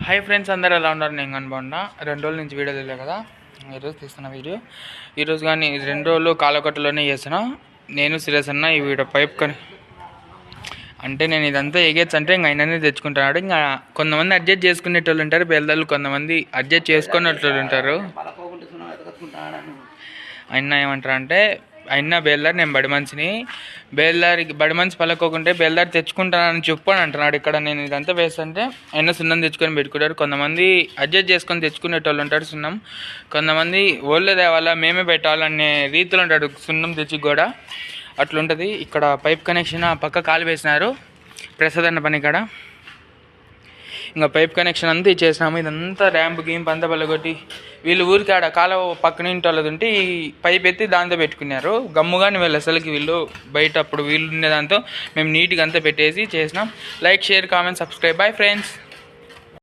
Hi friends, అందరూ ఎలా ఉన్నారు? నేను కానీ బాగున్నా. 2 రోజుల నుంచి వీడియో తెలియదు కదా, ఈరోజు తీస్తున్న వీడియో. ఈరోజు కానీ 2 రోజులు కాలకట్టులోనే చేస్తున్నా. నేను సీరియస్ అన్న ఈ వీడియో పైప్ కానీ అంటే నేను ఇదంతా ఎగేచ్చు అంటే ఇంకా ఆయననే తెచ్చుకుంటున్నాడు. ఇంకా కొంతమంది అడ్జస్ట్ చేసుకునేటోళ్ళు ఉంటారు బేల్దాలు, కొంతమంది అడ్జస్ట్ చేసుకునేటోళ్ళు ఉంటారు. ఆయన ఏమంటారు అంటే, అయినా బేల్దార్ నేను బడి మనిషిని, బేల్దారికి బడి మనిషి పలకోకుంటే బేల్దార్ తెచ్చుకుంటానని చెప్పు అని అంటున్నాడు. ఇక్కడ నేను ఇదంతా వేస్తుంటే అయినా సున్నం తెచ్చుకొని పెట్టుకుంటారు. కొంతమంది అడ్జస్ట్ చేసుకొని తెచ్చుకునేటోళ్ళు ఉంటారు సున్నం, కొంతమంది ఓళ్ళే తేవాలా మేమే పెట్టాలనే రీతిలో ఉంటాడు సున్నం తెచ్చి కూడా. అట్లుంటుంది. ఇక్కడ పైప్ కనెక్షన్ ఆ పక్క కాలు వేసినారు ప్రసాద్ అన్న పని కాడ. ఇంకా పైప్ కనెక్షన్ అంతా ఇచ్చేసినాము. ఇదంతా ర్యాంప్ గీంప్ అంతా పలగొట్టి వీళ్ళు ఊరికి ఆడ కాలువ పక్కన ఇంటి ఉంటే ఈ పైప్ ఎత్తి దాంతో పెట్టుకున్నారు. గమ్ముగాని వీళ్ళు అసలుకి వీళ్ళు బయట అప్పుడు వీళ్ళు ఉండే దాంతో మేము నీట్గా అంతా పెట్టేసి చేసినాం. Like, share, comment, subscribe. Bye friends.